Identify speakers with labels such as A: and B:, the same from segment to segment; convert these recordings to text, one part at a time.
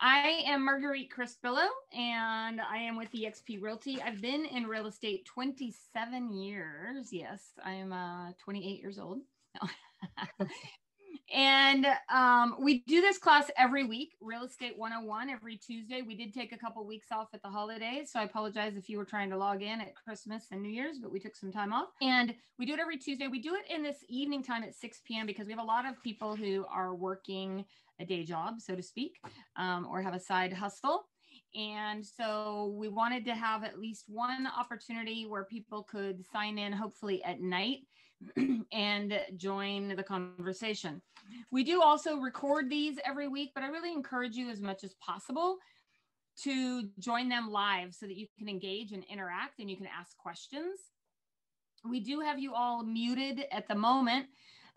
A: I am Marguerite Crespillo, and I am with eXp Realty. I've been in real estate 27 years. Yes, I am 28 years old. And we do this class every week, Real Estate 101, every Tuesday. We did take a couple weeks off at the holidays, so I apologize if you were trying to log in at Christmas and New Year's, but we took some time off. And we do it every Tuesday. We do it in this evening time at 6 p.m. because we have a lot of people who are working a day job, so to speak, or have a side hustle. And so we wanted to have at least one opportunity where people could sign in, hopefully at night, and join the conversation. We do also record these every week, but I really encourage you as much as possible to join them live so that you can engage and interact and you can ask questions. We do have you all muted at the moment,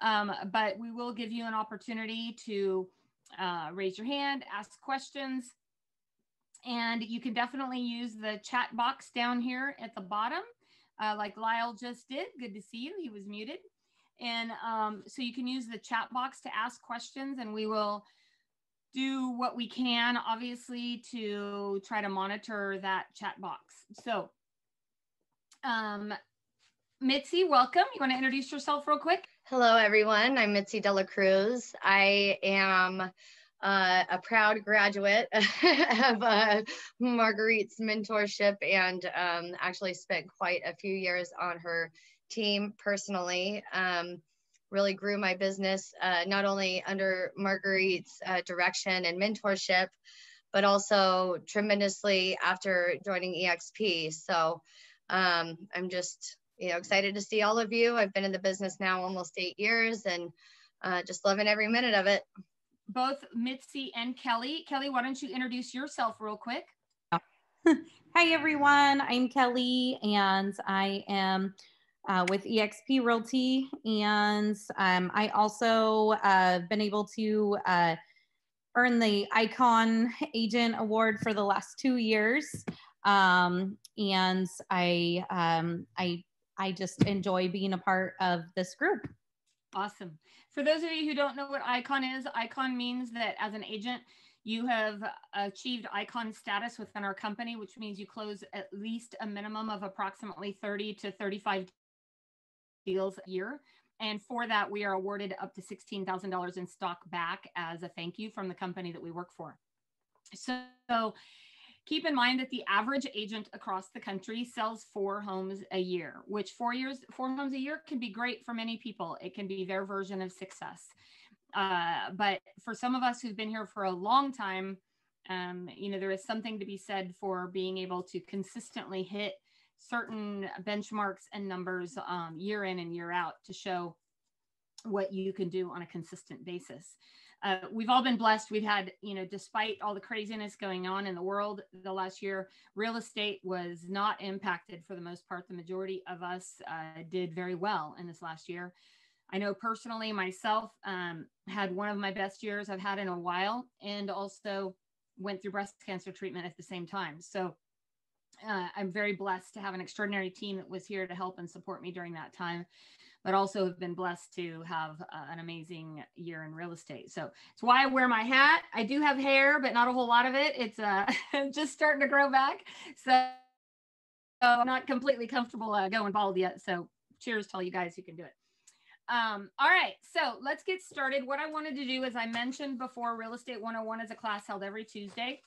A: but we will give you an opportunity to raise your hand, ask questions, and you can definitely use the chat box down here at the bottom. Like Lyle just did. Good to see you. He was muted. And so you can use the chat box to ask questions, and we will do what we can, obviously, to try to monitor that chat box. So Mitzi, welcome. You want to introduce yourself real quick?
B: Hello, everyone. I'm Mitzi Dela Cruz. I am a proud graduate of Marguerite's mentorship and actually spent quite a few years on her team personally. Really grew my business not only under Marguerite's direction and mentorship, but also tremendously after joining eXp. So I'm just excited to see all of you. I've been in the business now almost 8 years and just loving every minute of it.
A: Both Mitzi and Kelly. Kelly, why don't you introduce yourself real quick?
C: Hi, everyone. I'm Kelly, and I am with eXp Realty, and I also been able to earn the Icon Agent Award for the last 2 years, and I just enjoy being a part of this group.
A: Awesome. For those of you who don't know what Icon is, Icon means that as an agent, you have achieved Icon status within our company, which means you close at least a minimum of approximately 30 to 35 deals a year. And for that, we are awarded up to $16,000 in stock back as a thank you from the company that we work for. So keep in mind that the average agent across the country sells 4 homes a year, which 4 homes a year can be great for many people. It can be their version of success. But for some of us who've been here for a long time, there is something to be said for being able to consistently hit certain benchmarks and numbers year in and year out to show what you can do on a consistent basis. We've all been blessed. We've had, despite all the craziness going on in the world the last year, real estate was not impacted for the most part. The majority of us did very well in this last year. I know personally myself had one of my best years I've had in a while, and also went through breast cancer treatment at the same time. So I'm very blessed to have an extraordinary team that was here to help and support me during that time, but also have been blessed to have an amazing year in real estate. So it's why I wear my hat. I do have hair, but not a whole lot of it. It's just starting to grow back. So I'm not completely comfortable going bald yet. So cheers to all you guys who can do it. All right, so let's get started. What I wanted to do, as I mentioned before, Real Estate 101 is a class held every Tuesday.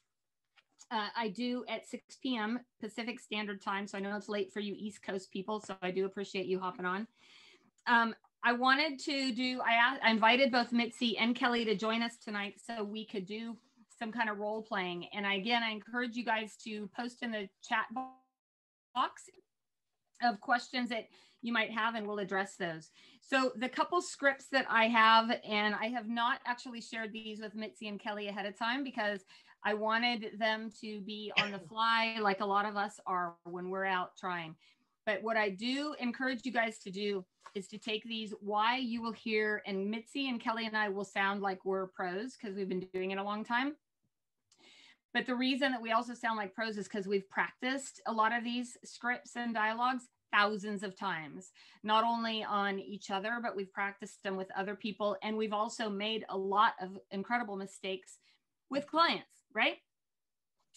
A: I do at 6 p.m. Pacific Standard Time. So I know it's late for you East Coast people. So I do appreciate you hopping on. I wanted to I invited both Mitzi and Kelly to join us tonight so we could do some kind of role playing. And I encourage you guys to post in the chat box of questions that you might have, and we'll address those. So the couple scripts that I have, and I have not actually shared these with Mitzi and Kelly ahead of time because I wanted them to be on the fly like a lot of us are when we're out trying. But what I do encourage you guys to do is to take these. Why you will hear, and Mitzi and Kelly and I will sound like we're pros because we've been doing it a long time. But the reason that we also sound like pros is because we've practiced a lot of these scripts and dialogues thousands of times, not only on each other, but we've practiced them with other people. And we've also made a lot of incredible mistakes with clients. right?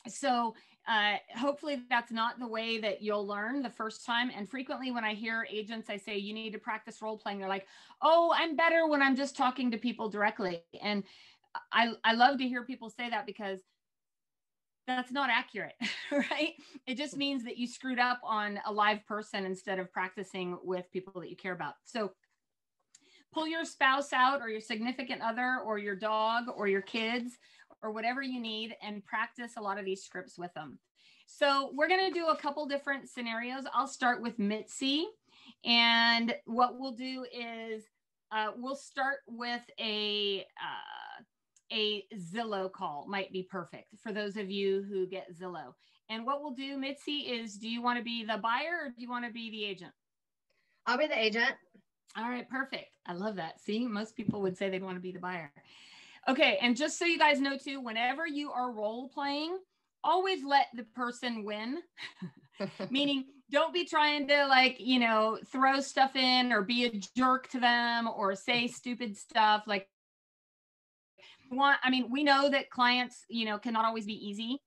A: So hopefully that's not the way that you'll learn the first time. And frequently when I hear agents, I say, you need to practice role playing. They're like, oh, I'm better when I'm just talking to people directly. And I love to hear people say that, because that's not accurate, right? It just means that you screwed up on a live person instead of practicing with people that you care about. So pull your spouse out, or your significant other, or your dog, or your kids, or whatever you need, and practice a lot of these scripts with them. So we're going to do a couple different scenarios. I'll start with Mitzi. And what we'll do is we'll start with a Zillow call. Might be perfect for those of you who get Zillow. And what we'll do, Mitzi, is do you want to be the buyer or do you want to be the agent?
B: I'll be the agent.
A: All right, perfect. I love that. See, most people would say they'd want to be the buyer. Okay, and just so you guys know too, whenever you are role playing, always let the person win. Meaning, don't be trying to, like, you know, throw stuff in or be a jerk to them or say stupid stuff. Like, we know that clients, you know, cannot always be easy,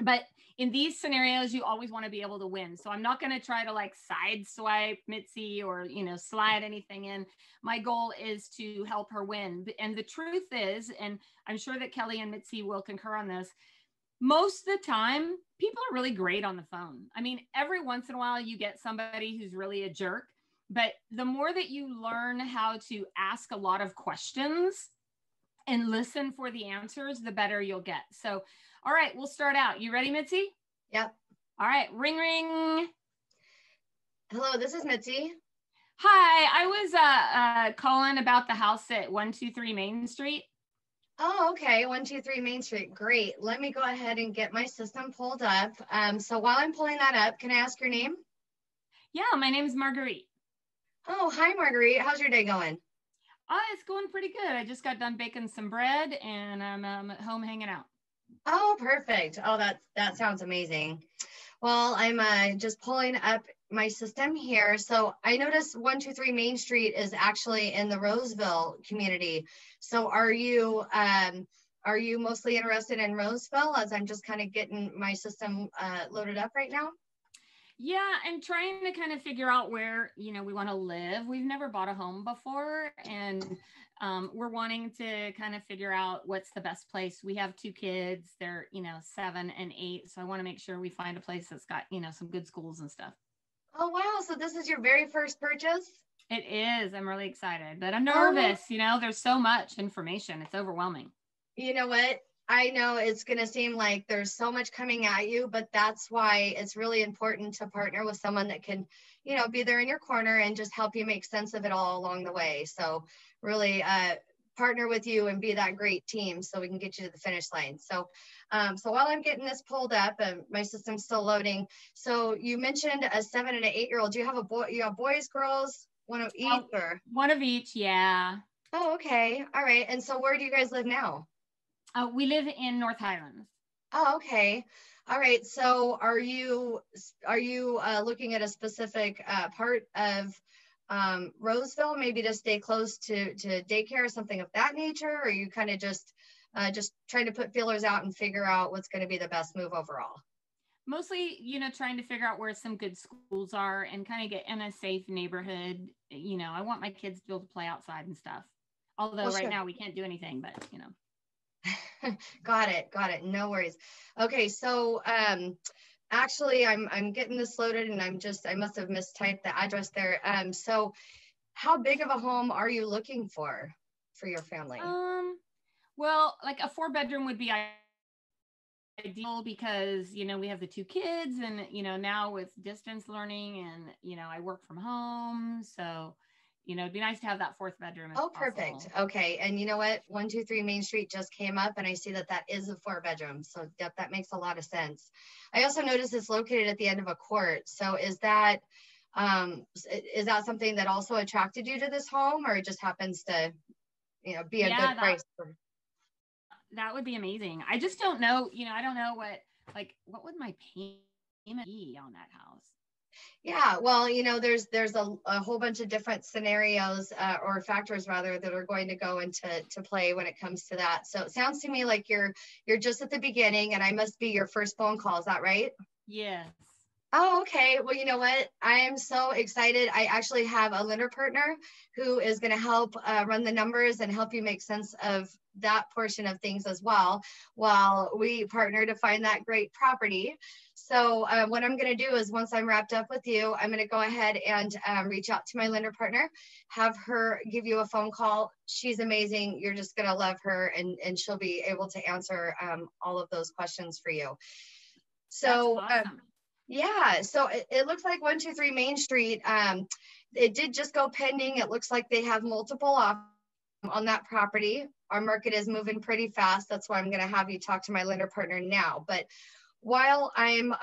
A: but in these scenarios, you always want to be able to win. So I'm not going to try to like sideswipe Mitzi or, you know, slide anything in. My goal is to help her win. And the truth is, and I'm sure that Kelly and Mitzi will concur on this, most of the time, people are really great on the phone. I mean, every once in a while you get somebody who's really a jerk, but the more that you learn how to ask a lot of questions and listen for the answers, the better you'll get. So, all right, we'll start out. You ready, Mitzi?
B: Yep.
A: All right, ring, ring.
B: Hello, this is Mitzi.
A: Hi, I was calling about the house at 123 Main Street.
B: Oh, okay. 123 Main Street. Great. Let me go ahead and get my system pulled up. So while I'm pulling that up, can I ask your name?
A: Yeah, my name is Marguerite.
B: Oh, hi, Marguerite. How's your day going?
A: It's going pretty good. I just got done baking some bread and I'm at home hanging out.
B: Oh, perfect. Oh, that sounds amazing. Well, I'm just pulling up my system here. So I noticed 123 Main Street is actually in the Roseville community. So are you mostly interested in Roseville, as I'm just kind of getting my system loaded up right now?
A: Yeah, and trying to kind of figure out where, you know, we want to live. We've never bought a home before, and we're wanting to kind of figure out what's the best place. We have 2 kids. They're, you know, 7 and 8. So I want to make sure we find a place that's got, you know, some good schools and stuff.
B: Oh, wow. So this is your very first purchase?
A: It is. I'm really excited, but I'm nervous. You know, there's so much information. It's overwhelming.
B: You know what? I know it's going to seem like there's so much coming at you, but that's why it's really important to partner with someone that can, you know, be there in your corner and just help you make sense of it all along the way. So really partner with you and be that great team so we can get you to the finish line. So while I'm getting this pulled up, my system's still loading. So you mentioned a 7 and an 8-year-old. Do you have a boy? You have boys, girls, one of each, or?
A: One of each. Yeah.
B: Oh, okay. All right. And so where do you guys live now?
A: We live in North Highlands.
B: Oh, okay. All right. So are you looking at a specific part of Roseville, maybe to stay close to daycare or something of that nature? Or are you kind of just trying to put feelers out and figure out what's going to be the best move overall?
A: Mostly, you know, trying to figure out where some good schools are and kind of get in a safe neighborhood. You know, I want my kids to be able to play outside and stuff. Although right now we can't do anything, but you know.
B: Got it. No worries. Okay, so actually I'm getting this loaded and I must have mistyped the address there. So how big of a home are you looking for your family?
A: Well, like a 4-bedroom would be ideal because, you know, we have the 2 kids and, you know, now with distance learning and, you know, I work from home. So, you know, it'd be nice to have that 4th bedroom.
B: Oh, perfect. Okay. And you know what? 123 Main Street just came up and I see that is a 4-bedroom. So yep, that makes a lot of sense. I also noticed it's located at the end of a court. So is that something that also attracted you to this home, or it just happens to, you know, be a good price?
A: That would be amazing. I just don't know, you know, I don't know what would my payment be on that house?
B: Yeah, well, there's a whole bunch of different scenarios or factors rather that are going to go into play when it comes to that. So it sounds to me like you're just at the beginning, and I must be your first phone call. Is that right?
A: Yes.
B: Oh, okay. Well, you know what? I am so excited. I actually have a lender partner who is going to help run the numbers and help you make sense of that portion of things as well, while we partner to find that great property. So what I'm going to do is, once I'm wrapped up with you, I'm going to go ahead and reach out to my lender partner, have her give you a phone call. She's amazing. You're just going to love her, and she'll be able to answer all of those questions for you. So
A: That's awesome.
B: yeah, so it looks like 123 Main Street. It did just go pending. It looks like they have multiple offers on that property. Our market is moving pretty fast. That's why I'm going to have you talk to my lender partner now. But while I'm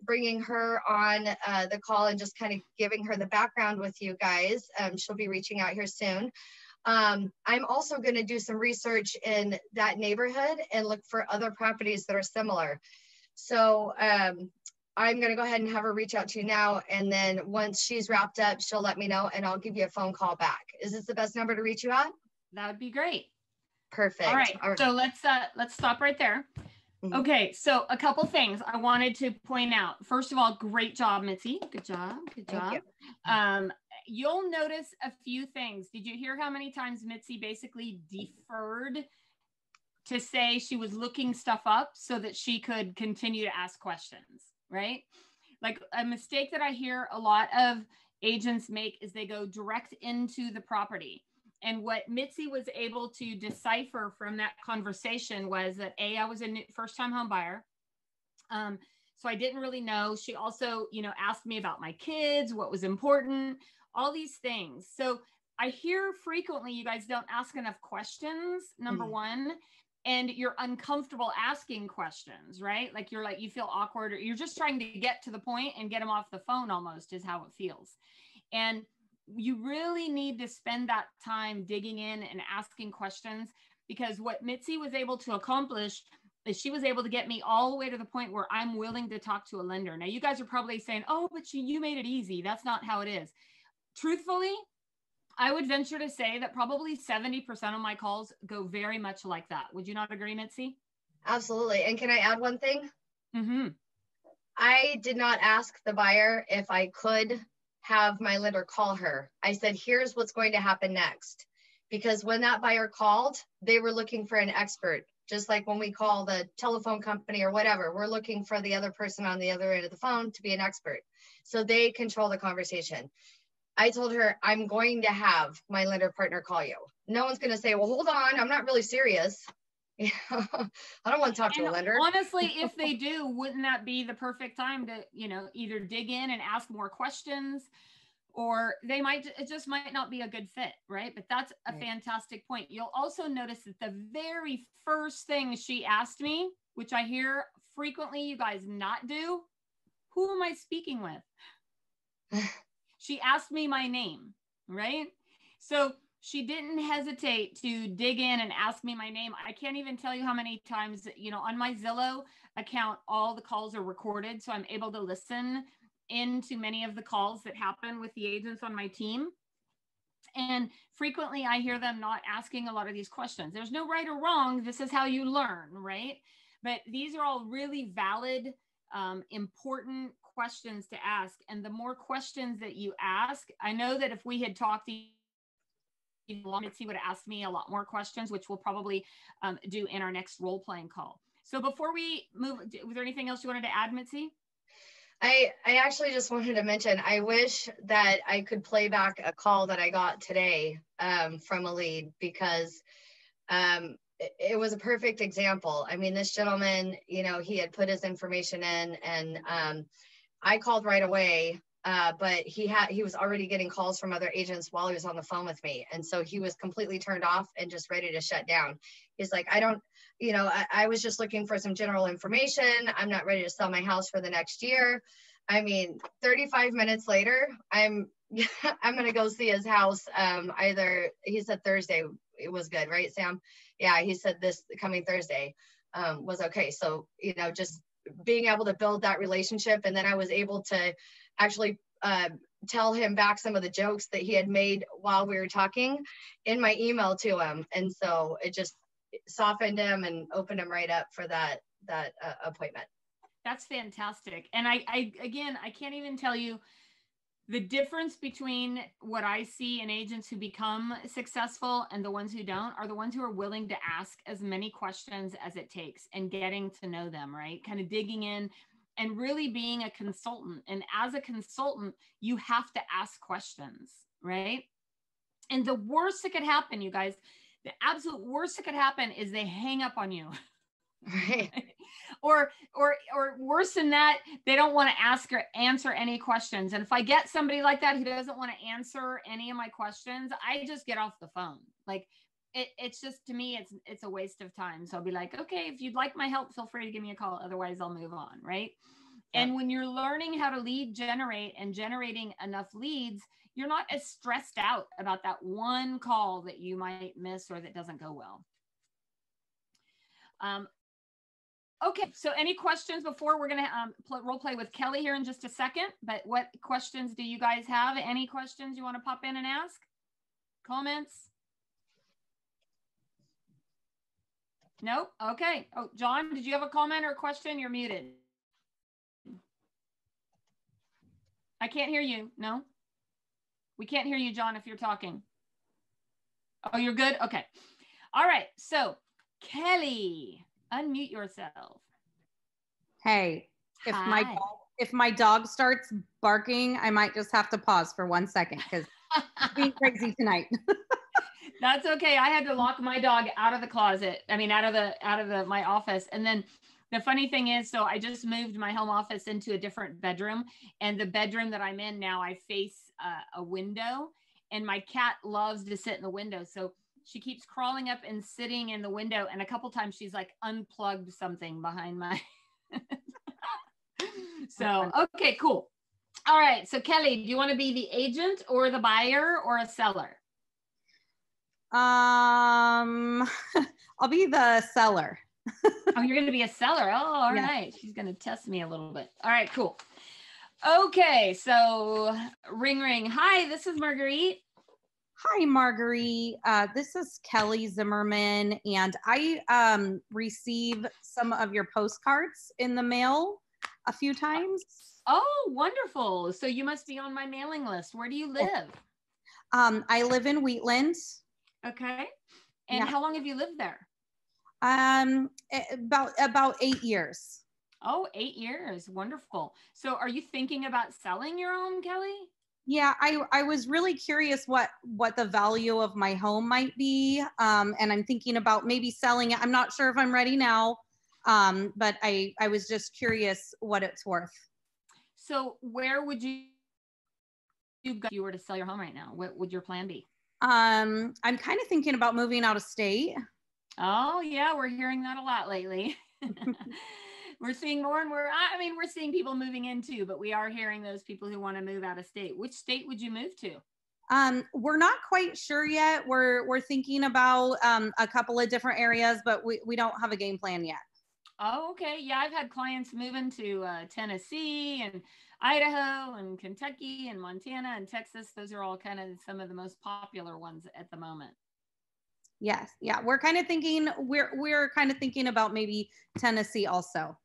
B: bringing her on the call and just kind of giving her the background with you guys, she'll be reaching out here soon. I'm also going to do some research in that neighborhood and look for other properties that are similar. So I'm going to go ahead and have her reach out to you now. And then once she's wrapped up, she'll let me know, and I'll give you a phone call back. Is this the best number to reach you at?
A: That would be great.
B: Perfect.
A: All right. So let's stop right there. Mm-hmm. Okay. So a couple things I wanted to point out. First of all, great job, Mitzi. Good job. Good job. Thank you. You'll notice a few things. Did you hear how many times Mitzi basically deferred to say she was looking stuff up so that she could continue to ask questions, right? Like a mistake that I hear a lot of agents make is they go direct into the property. And what Mitzi was able to decipher from that conversation was that I was a first-time home buyer. So I didn't really know. She also, asked me about my kids, what was important, all these things. So I hear frequently you guys don't ask enough questions, number one. And you're uncomfortable asking questions, right? Like you feel awkward, or you're just trying to get to the point and get them off the phone almost is how it feels. And you really need to spend that time digging in and asking questions, because what Mitzi was able to accomplish is she was able to get me all the way to the point where I'm willing to talk to a lender. Now you guys are probably saying, oh, but you made it easy. That's not how it is. Truthfully, I would venture to say that probably 70% of my calls go very much like that. Would you not agree, Mitzi?
B: Absolutely. And can I add one thing?
A: Mm-hmm.
B: I did not ask the buyer if I could have my lender call her. I said, here's what's going to happen next. Because when that buyer called, they were looking for an expert. Just like when we call the telephone company or whatever, we're looking for the other person on the other end of the phone to be an expert. So they control the conversation. I told her, I'm going to have my lender partner call you. No one's going to say, well, hold on, I'm not really serious. I don't want to talk to a lender.
A: Honestly, if they do, wouldn't that be the perfect time to, either dig in and ask more questions, or it just might not be a good fit, right? But that's a fantastic point. You'll also notice that the very first thing she asked me, which I hear frequently you guys not do, who am I speaking with? She asked me my name, right? So she didn't hesitate to dig in and ask me my name. I can't even tell you how many times, on my Zillow account, all the calls are recorded. So I'm able to listen into many of the calls that happen with the agents on my team. And frequently I hear them not asking a lot of these questions. There's no right or wrong. This is how you learn, right? But these are all really valid, important questions to ask. And the more questions that you ask, I know that if we had talked Mitzi would ask me a lot more questions, which we'll probably do in our next role-playing call. So before we move, was there anything else you wanted to add, Mitzi?
B: I actually just wanted to mention, I wish that I could play back a call that I got today from a lead, because it was a perfect example. I mean, this gentleman, he had put his information in, and I called right away, but he was already getting calls from other agents while he was on the phone with me. And so he was completely turned off and just ready to shut down. He's like, I was just looking for some general information. I'm not ready to sell my house for the next year. I mean, 35 minutes later, I'm going to go see his house. He said Thursday it was good, right, Sam? Yeah, he said this coming Thursday was okay. So, just being able to build that relationship. And then I was able to actually tell him back some of the jokes that he had made while we were talking in my email to him. And so it just softened him and opened him right up for that appointment.
A: That's fantastic. And I again, I can't even tell you the difference between what I see in agents who become successful and the ones who don't are the ones who are willing to ask as many questions as it takes and getting to know them, right? Kind of digging in and really being a consultant. And as a consultant, you have to ask questions, right? And the worst that could happen, you guys, the absolute worst that could happen is they hang up on you.
B: Right.
A: or worse than that, they don't want to ask or answer any questions. And if I get somebody like that who doesn't want to answer any of my questions, I just get off the phone. Like it's just, to me, it's a waste of time. So I'll be like, okay, if you'd like my help, feel free to give me a call. Otherwise I'll move on. Right. Yeah. And when you're learning how to lead generate and generating enough leads, you're not as stressed out about that one call that you might miss or that doesn't go well. Okay, so any questions before we're going to role play with Kelly here in just a second? But what questions do you guys have? Any questions you want to pop in and ask? Comments? Nope. Okay. Oh, John, did you have a comment or a question? You're muted. I can't hear you. No? We can't hear you, John, if you're talking. Oh, you're good? Okay. All right. So, Kelly, unmute yourself.
C: Hey, if my dog starts barking, I might just have to pause for 1 second because he's being crazy tonight.
A: That's okay. I had to lock my dog out of the closet. I mean, out of my office. And then the funny thing is, so I just moved my home office into a different bedroom, and the bedroom that I'm in now, I face a window, and my cat loves to sit in the window. So she keeps crawling up and sitting in the window. And a couple times she's like unplugged something behind my, so, okay, cool. All right. So Kelly, do you want to be the agent or the buyer or a seller?
C: I'll be the seller.
A: Oh, you're going to be a seller. Oh, all right. She's going to test me a little bit. All right, cool. Okay. So ring, ring. Hi, this is Marguerite.
C: Hi, Marguerite. This is Kelly Zimmerman, and I receive some of your postcards in the mail a few times.
A: Oh, wonderful. So you must be on my mailing list. Where do you live?
C: I live in Wheatland.
A: Okay. And how long have you lived there?
C: About 8 years.
A: Oh, 8 years. Wonderful. So are you thinking about selling your home, Kelly?
C: Yeah, I was really curious what the value of my home might be. And I'm thinking about maybe selling it. I'm not sure if I'm ready now, but I was just curious what it's worth.
A: So where would you go if you were to sell your home right now? What would your plan be?
C: I'm kind of thinking about moving out of state.
A: Oh, yeah, we're hearing that a lot lately. We're seeing more and more. I mean, we're seeing people moving in too, but we are hearing those people who want to move out of state. Which state would you move to?
C: We're not quite sure yet. We're thinking about a couple of different areas, but we don't have a game plan yet.
A: Oh, okay. Yeah, I've had clients moving to Tennessee and Idaho and Kentucky and Montana and Texas. Those are all kind of some of the most popular ones at the moment.
C: Yes. Yeah. We're kind of thinking about maybe Tennessee also.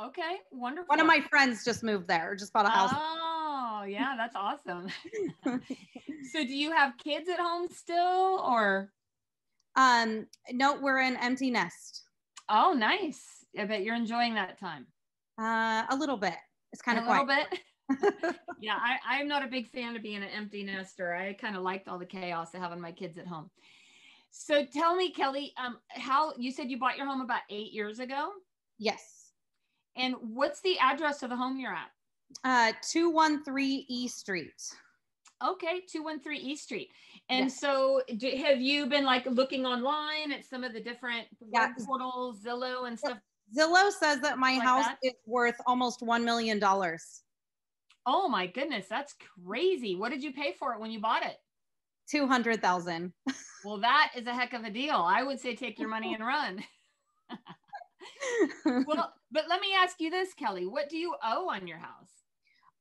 A: Okay. Wonderful.
C: One of my friends just moved there, just bought a house.
A: Oh, yeah. That's awesome. So do you have kids at home still or?
C: No, we're an empty nest.
A: Oh, nice. I bet you're enjoying that time.
C: A little bit. It's kind of
A: quiet. A little bit. Yeah. I'm not a big fan of being an empty nester. I kind of liked all the chaos of having my kids at home. So tell me, Kelly, how you said you bought your home about 8 years ago?
C: Yes.
A: And what's the address of the home you're
C: at? 213 E Street.
A: Okay, 213 E Street. And yes. So have you been like looking online at some of the different web portals, Zillow and stuff?
C: Zillow says that my house is worth almost $1 million.
A: Oh my goodness, that's crazy. What did you pay for it when you bought it?
C: $200,000.
A: Well, that is a heck of a deal. I would say take your money and run. Well, but let me ask you this, Kelly. What do you owe on your house?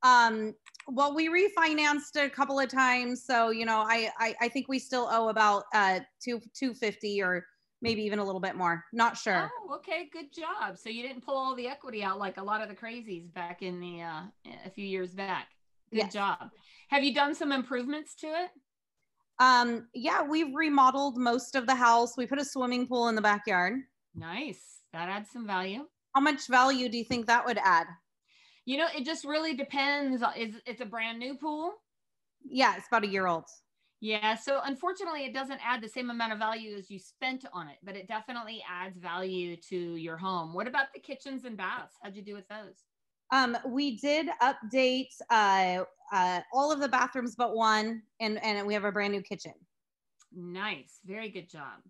C: Well, we refinanced a couple of times, so you know, I think we still owe about $250 or maybe even a little bit more. Not sure.
A: Oh, okay, good job. So you didn't pull all the equity out like a lot of the crazies back in the a few years back. Good job. Have you done some improvements to it?
C: Yeah, we've remodeled most of the house. We put a swimming pool in the backyard.
A: Nice. That adds some value.
C: How much value do you think that would add?
A: You know, it just really depends. It's a brand new pool?
C: Yeah, it's about a year old.
A: Yeah, so unfortunately, it doesn't add the same amount of value as you spent on it, but it definitely adds value to your home. What about the kitchens and baths? How'd you do with those?
C: We did update all of the bathrooms but one, and we have a brand new kitchen.
A: Nice. Very good job.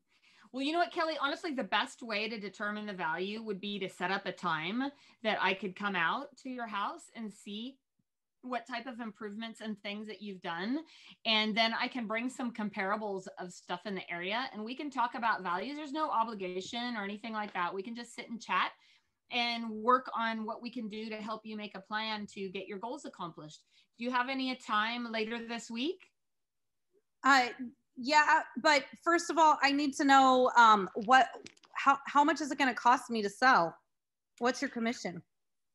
A: Well, you know what, Kelly, honestly, the best way to determine the value would be to set up a time that I could come out to your house and see what type of improvements and things that you've done. And then I can bring some comparables of stuff in the area and we can talk about values. There's no obligation or anything like that. We can just sit and chat and work on what we can do to help you make a plan to get your goals accomplished. Do you have any time later this week?
C: Yeah, but first of all, I need to know how much is it going to cost me to sell? What's your commission?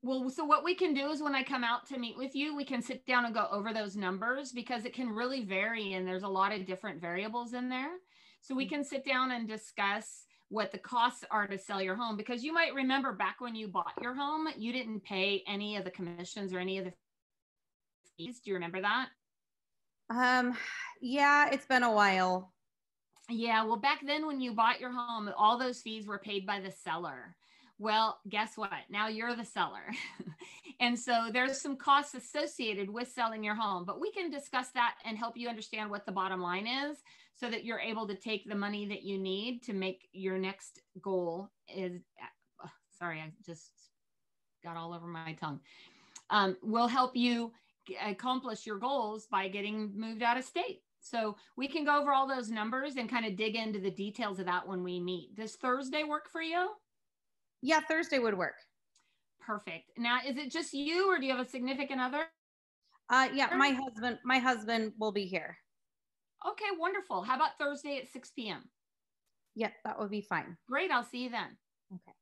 A: Well, so what we can do is when I come out to meet with you, we can sit down and go over those numbers because it can really vary and there's a lot of different variables in there. So we can sit down and discuss what the costs are to sell your home, because you might remember back when you bought your home, you didn't pay any of the commissions or any of the fees. Do you remember that?
C: Yeah, it's been a while.
A: Yeah, well, back then when you bought your home, all those fees were paid by the seller. Well, guess what? Now you're the seller. And so there's some costs associated with selling your home, but we can discuss that and help you understand what the bottom line is so that you're able to take the money that you need to make your next goal is, sorry, I just got all over my tongue. We'll help you accomplish your goals by getting moved out of state. So we can go over all those numbers and kind of dig into the details of that when we meet. Does Thursday work for you?
C: Yeah, Thursday would work.
A: Perfect. Now, is it just you or do you have a significant other?
C: Yeah, my husband will be here.
A: Okay, wonderful. How about Thursday at 6 p.m.?
C: Yeah, that would be fine.
A: Great. I'll see you then.
C: Okay.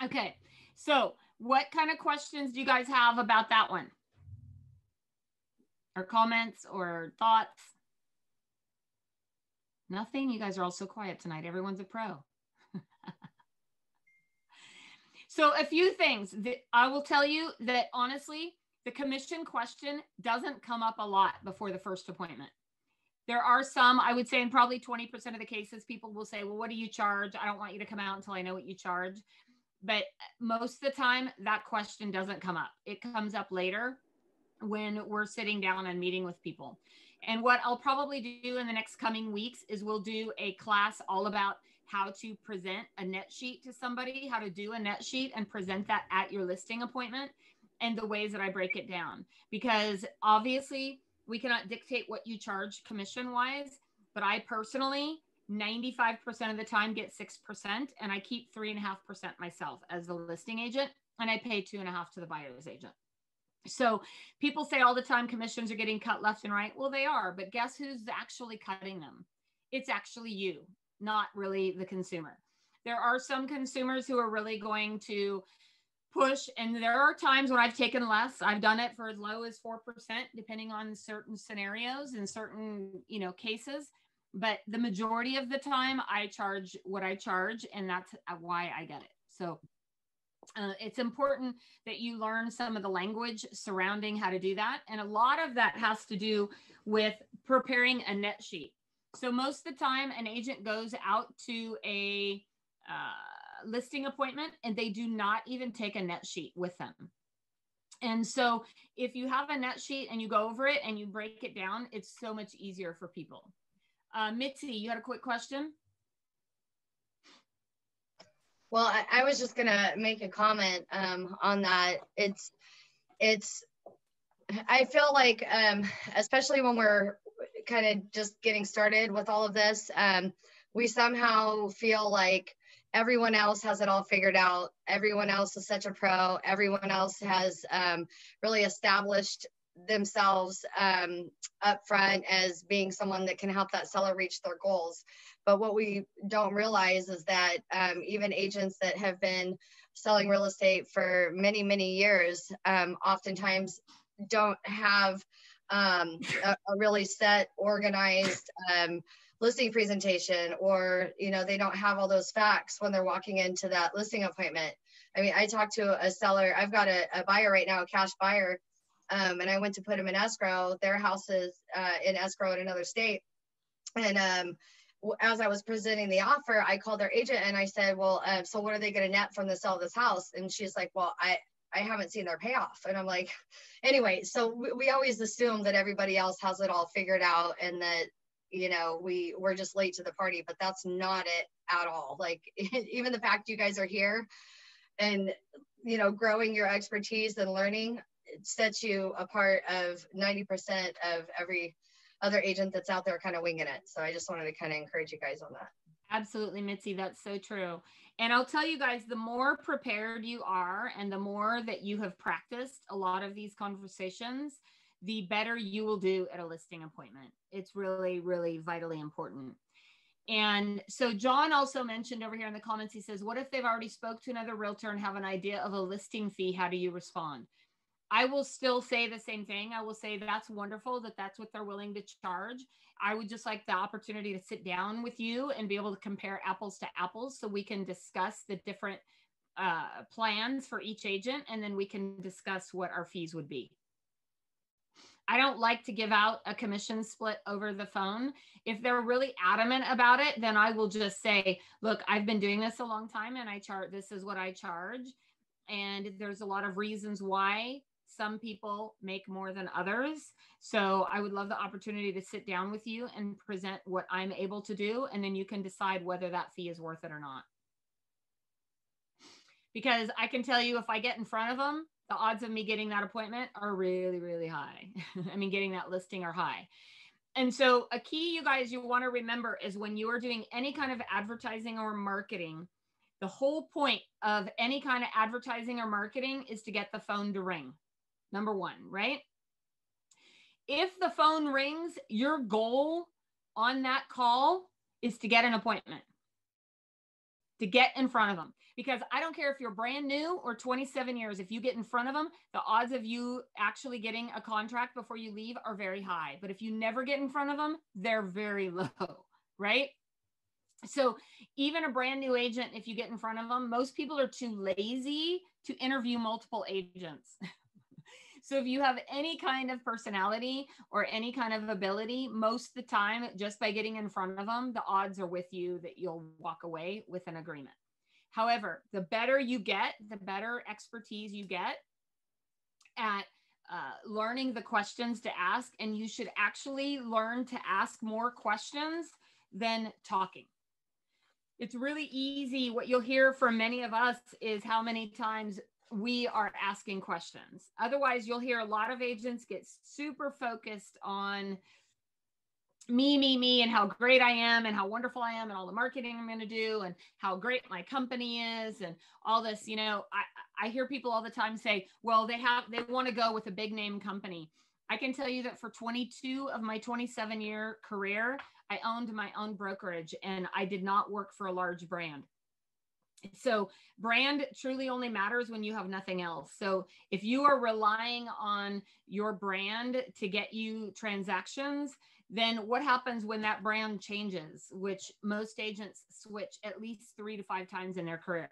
A: Okay. So what kind of questions do you guys have about that one? Or comments or thoughts? Nothing? You guys are all so quiet tonight. Everyone's a pro. So a few things that I will tell you that honestly, the commission question doesn't come up a lot before the first appointment. There are some, I would say in probably 20% of the cases, people will say, well, what do you charge? I don't want you to come out until I know what you charge. But most of the time, that question doesn't come up. It comes up later when we're sitting down and meeting with people. And what I'll probably do in the next coming weeks is we'll do a class all about how to present a net sheet to somebody, how to do a net sheet and present that at your listing appointment, and the ways that I break it down. Because obviously we cannot dictate what you charge commission wise, but I personally 95% of the time get 6%, and I keep 3.5% myself as the listing agent, and I pay 2.5% to the buyer's agent. So people say all the time commissions are getting cut left and right. Well, they are, but guess who's actually cutting them? It's actually you, not really the consumer. There are some consumers who are really going to push, and there are times when I've taken less. I've done it for as low as 4%, depending on certain scenarios and certain, cases. But the majority of the time I charge what I charge, and that's why I get it. So it's important that you learn some of the language surrounding how to do that. And a lot of that has to do with preparing a net sheet. So most of the time an agent goes out to a listing appointment and they do not even take a net sheet with them. And so if you have a net sheet and you go over it and you break it down, it's so much easier for people. Mitzi, you had a quick question?
B: Well, I was just gonna make a comment on that. I feel like, especially when we're kind of just getting started with all of this, we somehow feel like everyone else has it all figured out. Everyone else is such a pro. Everyone else has really established themselves up front as being someone that can help that seller reach their goals. But what we don't realize is that even agents that have been selling real estate for many, many years oftentimes don't have a really set, organized listing presentation, or, you know, they don't have all those facts when they're walking into that listing appointment. I mean, I talked to a seller, I've got a buyer right now, a cash buyer, and I went to put them in escrow. Their house is in escrow in another state. And as I was presenting the offer, I called their agent and I said, well, so what are they going to net from the sale of this house? And she's like, well, I haven't seen their payoff. And I'm like, anyway, so we always assume that everybody else has it all figured out and that, you know, we're just late to the party, but that's not it at all. Like, even the fact you guys are here and, you know, growing your expertise and learning, it sets you apart of 90% of every other agent that's out there kind of winging it. So I just wanted to kind of encourage you guys on that.
A: Absolutely, Mitzi, that's so true. And I'll tell you guys, the more prepared you are and the more that you have practiced a lot of these conversations, the better you will do at a listing appointment. It's really, really vitally important. And so John also mentioned over here in the comments, he says, what if they've already spoke to another realtor and have an idea of a listing fee? How do you respond? I will still say the same thing. I will say that's wonderful that that's what they're willing to charge. I would just like the opportunity to sit down with you and be able to compare apples to apples so we can discuss the different plans for each agent, and then we can discuss what our fees would be. I don't like to give out a commission split over the phone. If they're really adamant about it, then I will just say, look, I've been doing this a long time and this is what I charge. And there's a lot of reasons why some people make more than others. So I would love the opportunity to sit down with you and present what I'm able to do. And then you can decide whether that fee is worth it or not. Because I can tell you, if I get in front of them, the odds of me getting that appointment are really, really high. I mean, getting that listing are high. And so a key, you guys, you want to remember is when you are doing any kind of advertising or marketing, the whole point of any kind of advertising or marketing is to get the phone to ring. Number one, right? If the phone rings, your goal on that call is to get an appointment, to get in front of them. Because I don't care if you're brand new or 27 years, if you get in front of them, the odds of you actually getting a contract before you leave are very high. But if you never get in front of them, they're very low, right? So even a brand new agent, if you get in front of them, most people are too lazy to interview multiple agents. So if you have any kind of personality or any kind of ability, most of the time, just by getting in front of them, the odds are with you that you'll walk away with an agreement. However, the better you get, the better expertise you get at learning the questions to ask. And you should actually learn to ask more questions than talking. It's really easy. What you'll hear from many of us is how many times we are asking questions. Otherwise, you'll hear a lot of agents get super focused on me, and how great I am and how wonderful I am and all the marketing I'm going to do and how great my company is and all this. You know, I hear people all the time say, well, they want to go with a big name company. I can tell you that for 22 of my 27-year career, I owned my own brokerage and I did not work for a large brand. So brand truly only matters when you have nothing else. So if you are relying on your brand to get you transactions, then what happens when that brand changes, which most agents switch at least 3 to 5 times in their career.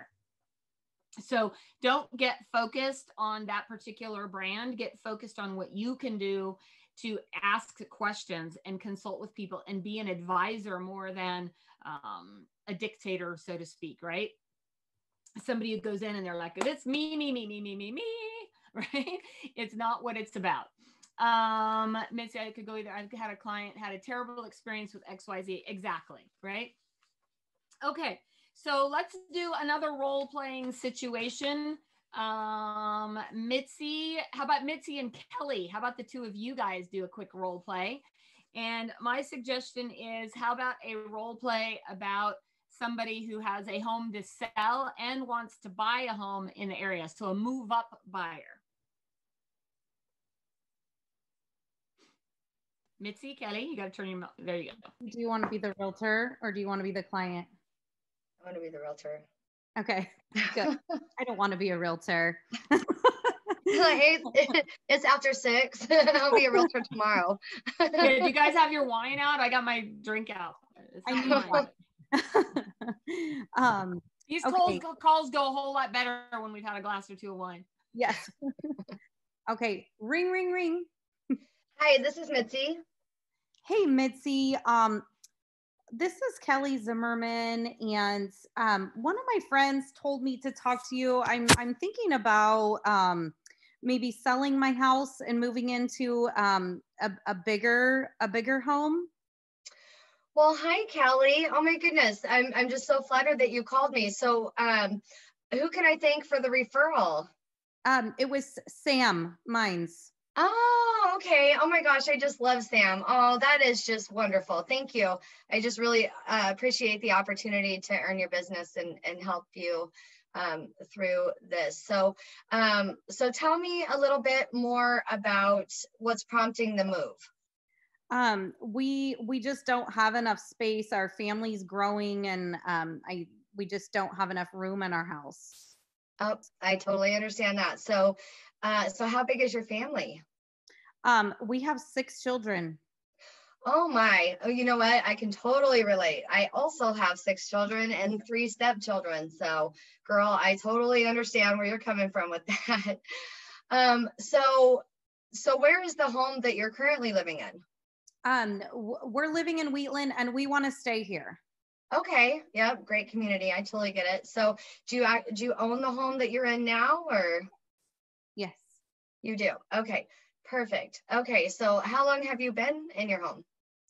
A: So don't get focused on that particular brand. Get focused on what you can do to ask questions and consult with people and be an advisor more than a dictator, so to speak, right? Somebody who goes in and they're like, it's me, right? It's not what it's about. Mitzi, I could go either. I've had a client had a terrible experience with XYZ. Exactly, right? Okay, so let's do another role-playing situation. Mitzi, how about Mitzi and Kelly? How about the two of you guys do a quick role play? And my suggestion is, how about a role play about somebody who has a home to sell and wants to buy a home in the area. So a move up buyer. Mitzi, Kelly, you got to turn your, there you go.
C: Do you want to be the realtor or do you want to be the client?
B: I want to be the realtor.
C: Okay, good. I don't want to be a realtor.
B: It's after 6. I'll be a realtor tomorrow.
A: Did you guys have your wine out? I got my drink out.
C: I need wine.
A: These
C: okay.
A: calls go a whole lot better when we've had a glass or two of wine.
C: Yes. Okay, ring, ring, ring.
B: Hi, this is Mitzi.
C: Hey, Mitzi. This is Kelly Zimmerman, and one of my friends told me to talk to you. I'm thinking about maybe selling my house and moving into a bigger home.
B: Well, hi, Kelly. Oh my goodness, I'm just so flattered that you called me. So, who can I thank for the referral?
C: It was Sam Mines.
B: Oh, okay. Oh my gosh, I just love Sam. Oh, that is just wonderful. Thank you. I just really appreciate the opportunity to earn your business and help you through this. So, so tell me a little bit more about what's prompting the move.
C: We just don't have enough space. Our family's growing, and we just don't have enough room in our house.
B: Oh, I totally understand that. So, so how big is your family?
C: We have 6 children.
B: Oh my, oh, you know what? I can totally relate. I also have 6 children and 3 stepchildren. So girl, I totally understand where you're coming from with that. So where is the home that you're currently living in?
C: We're living in Wheatland and we want to stay here.
B: Okay. Yep. Great community. I totally get it. So do you own the home that you're in now, or?
C: Yes.
B: You do. Okay. Perfect. Okay. So how long have you been in your home?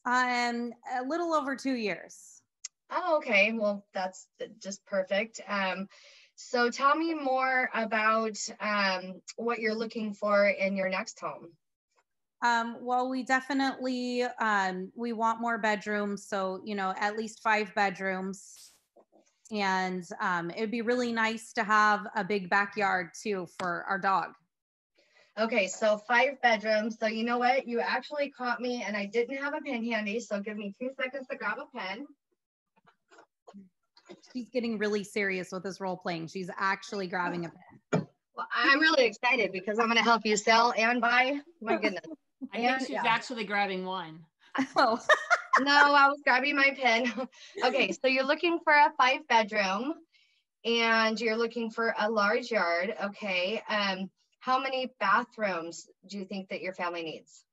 C: A little over 2 years.
B: Oh, okay. Well, that's just perfect. So tell me more about what you're looking for in your next home.
C: Well, we definitely, we want more bedrooms. So, at least 5 bedrooms. And it'd be really nice to have a big backyard too for our dog.
B: Okay, so 5 bedrooms. So you know what? You actually caught me and I didn't have a pen handy. So give me 2 seconds to grab a pen.
C: She's getting really serious with this role playing. She's actually grabbing a pen.
B: Well, I'm really excited because I'm going to help you sell and buy. My goodness.
A: I think she's actually grabbing one.
C: Oh.
B: No, I was grabbing my pen. Okay, so you're looking for a 5 bedroom and you're looking for a large yard. Okay. How many bathrooms do you think that your family needs?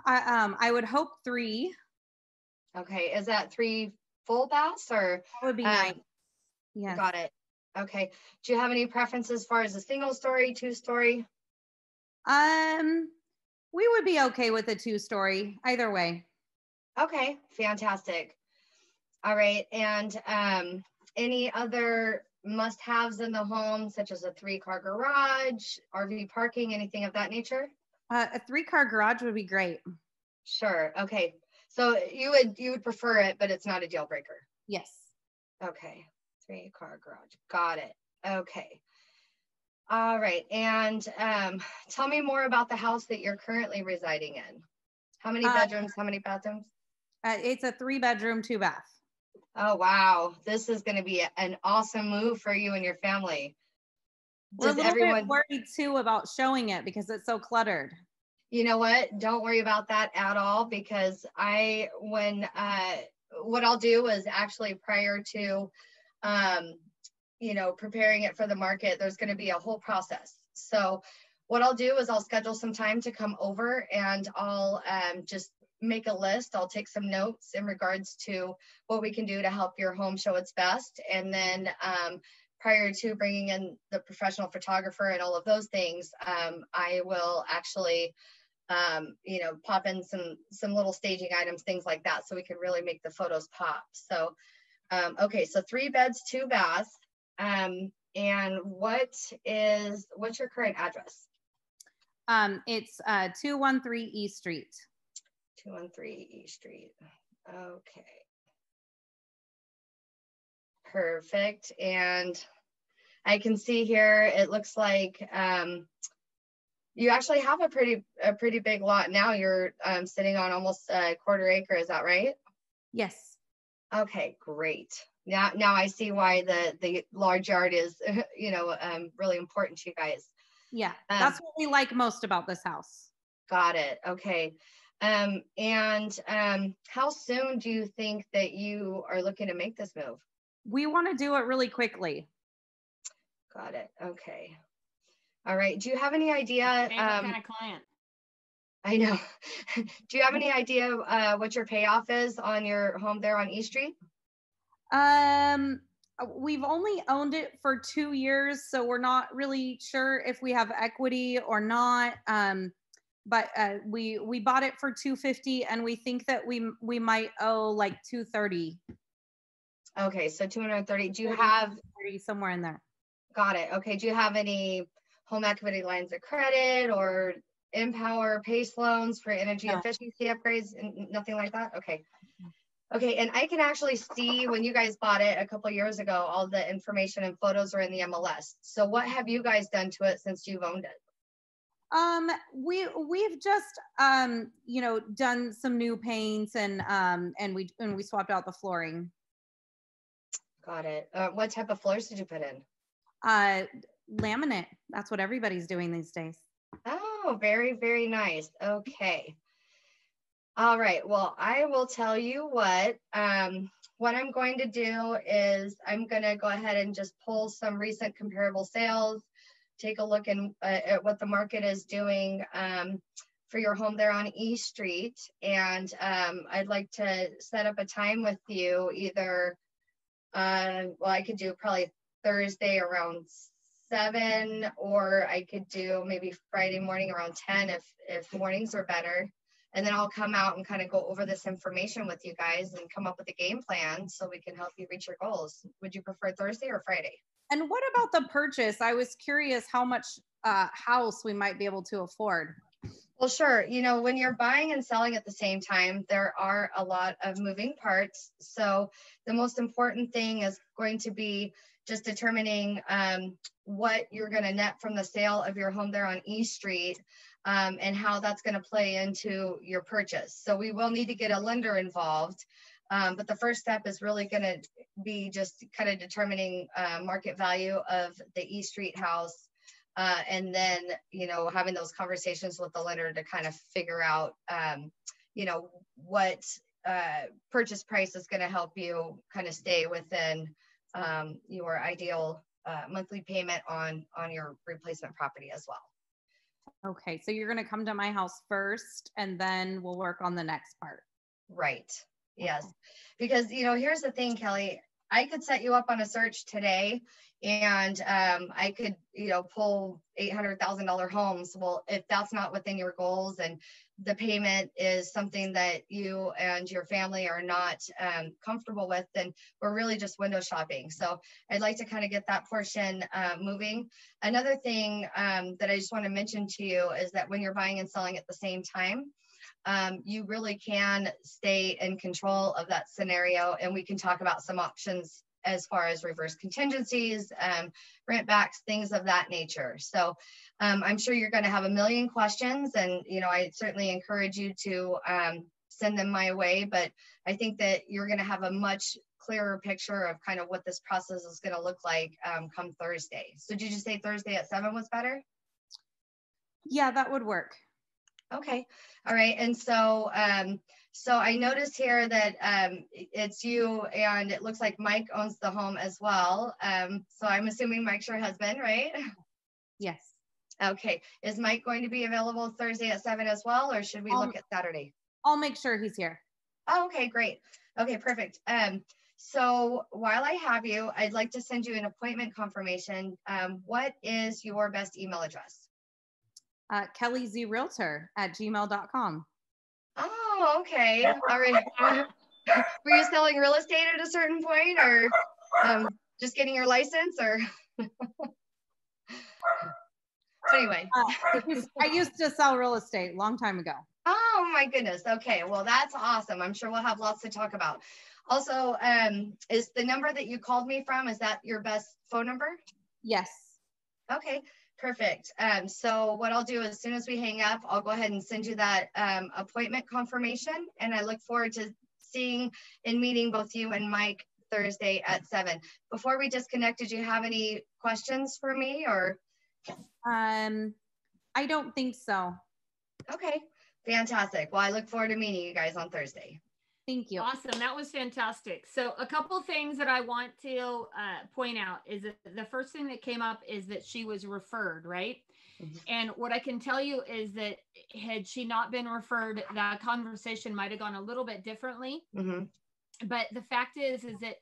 C: I would hope 3.
B: Okay. Is that 3 full baths, or?
C: That would be nice.
B: Yeah. Got it. Okay. Do you have any preferences as far as a single story, 2-story?
C: We would be okay with a 2-story either way.
B: Okay. Fantastic. All right. And any other must-haves in the home, such as a 3-car garage, RV parking, anything of that nature?
C: A 3-car garage would be great.
B: Sure. Okay. So you would prefer it, but it's not a deal breaker.
C: Yes.
B: Okay. 3-car garage. Got it. Okay. All right. And tell me more about the house that you're currently residing in. How many bedrooms? How many bathrooms?
C: It's a 3-bedroom, 2-bath.
B: Oh, wow. This is going to be an awesome move for you and your family.
C: We're a little bit worried too about showing it because it's so cluttered.
B: You know what? Don't worry about that at all, because what I'll do is actually prior to, preparing it for the market, there's going to be a whole process. So what I'll do is I'll schedule some time to come over and I'll just make a list. I'll take some notes in regards to what we can do to help your home show its best. And then prior to bringing in the professional photographer and all of those things, I will actually, pop in some little staging items, things like that, so we can really make the photos pop. So, okay, so 3 beds, 2 baths. And what's your current address?
C: It's 213 East Street.
B: 213 East Street. Okay. Perfect. And I can see here, it looks like you actually have a pretty big lot now. You're sitting on almost a quarter acre. Is that right?
C: Yes.
B: Okay, great. Now I see why the large yard is, really important to you guys.
C: Yeah, that's what we like most about this house.
B: Got it. Okay. And how soon do you think that you are looking to make this move?
C: We want to do it really quickly.
B: Got it. Okay. All right. Do you have any idea?
A: What kind of client?
B: I know. Do you have any idea what your payoff is on your home there on East Street?
C: We've only owned it for 2 years, so we're not really sure if we have equity or not. But we bought it for $250, and we think that we might owe like $230.
B: Okay, so $230. Do you have
C: somewhere in there?
B: Got it. Okay. Do you have any home equity lines of credit or Empower PACE loans for energy efficiency upgrades? Nothing like that? Okay. Okay. And I can actually see when you guys bought it a couple of years ago, all the information and photos are in the MLS. So what have you guys done to it since you've owned it?
C: We've just done some new paints and we swapped out the flooring.
B: Got it. What type of floors did you put in?
C: Laminate. That's what everybody's doing these days.
B: Oh, very, very nice. Okay. All right. Well, I will tell you what I'm going to do is I'm going to go ahead and just pull some recent comparable sales, take a look at what the market is doing for your home there on East Street. And I'd like to set up a time with you either, I could do probably Thursday around 7, or I could do maybe Friday morning around 10 if mornings are better. And then I'll come out and kind of go over this information with you guys and come up with a game plan so we can help you reach your goals. Would you prefer Thursday or Friday?
C: And what about the purchase? I was curious how much house we might be able to afford.
B: Well, sure. When you're buying and selling at the same time, there are a lot of moving parts. So the most important thing is going to be just determining what you're going to net from the sale of your home there on East Street and how that's going to play into your purchase. So we will need to get a lender involved. But the first step is really going to be just kind of determining market value of the East Street house. And then, having those conversations with the lender to kind of figure out, what purchase price is going to help you kind of stay within your ideal monthly payment on your replacement property as well.
C: Okay, so you're going to come to my house first, and then we'll work on the next part.
B: Right. Yes. Because, here's the thing, Kelly. I could set you up on a search today and I could, pull $800,000 homes. Well, if that's not within your goals and the payment is something that you and your family are not comfortable with, then we're really just window shopping. So I'd like to kind of get that portion moving. Another thing that I just want to mention to you is that when you're buying and selling at the same time, you really can stay in control of that scenario. And we can talk about some options as far as reverse contingencies, rent backs, things of that nature. So I'm sure you're going to have a million questions, and I certainly encourage you to send them my way. But I think that you're going to have a much clearer picture of kind of what this process is going to look like come Thursday. So did you say Thursday at 7 was better?
C: Yeah, that would work.
B: Okay. All right. And so, so I noticed here that it's you, and it looks like Mike owns the home as well. So I'm assuming Mike's your husband, right?
C: Yes.
B: Okay. Is Mike going to be available Thursday at 7 as well, or should we look at Saturday?
C: I'll make sure he's here.
B: Oh, okay, great. Okay, perfect. So while I have you, I'd like to send you an appointment confirmation. What is your best email address?
C: kellyzrealtor@gmail.com.
B: Oh, okay. All right. Were you selling real estate at a certain point, or just getting your license, or? Anyway.
C: I used to sell real estate a long time ago.
B: Oh my goodness. Okay. Well, that's awesome. I'm sure we'll have lots to talk about. Also, is the number that you called me from, is that your best phone number?
C: Yes.
B: Okay, perfect. So what I'll do as soon as we hang up, I'll go ahead and send you that appointment confirmation. And I look forward to seeing and meeting both you and Mike Thursday at 7. Before we disconnect, did you have any questions for me or?
C: I don't think so.
B: Okay, fantastic. Well, I look forward to meeting you guys on Thursday.
C: Thank you.
A: Awesome. That was fantastic. So a couple things that I want to point out is that the first thing that came up is that she was referred, right? Mm-hmm. And what I can tell you is that had she not been referred, that conversation might have gone a little bit differently. Mm-hmm. But the fact is that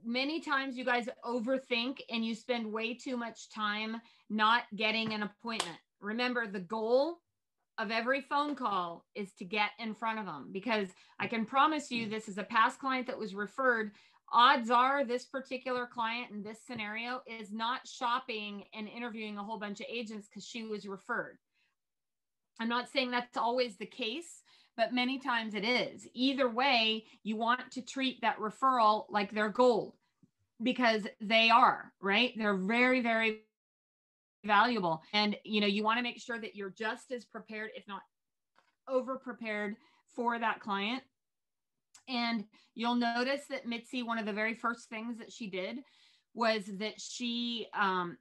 A: many times you guys overthink and you spend way too much time not getting an appointment. Remember, the goal of every phone call is to get in front of them, because I can promise you, this is a past client that was referred. Odds are this particular client in this scenario is not shopping and interviewing a whole bunch of agents because she was referred. I'm not saying that's always the case, but many times it is. Either way, you want to treat that referral like they're gold, because they are, right? They're very, very valuable. And, you know, you want to make sure that you're just as prepared, if not over prepared, for that client. And you'll notice that Mitzi, one of the very first things that she did was that she happened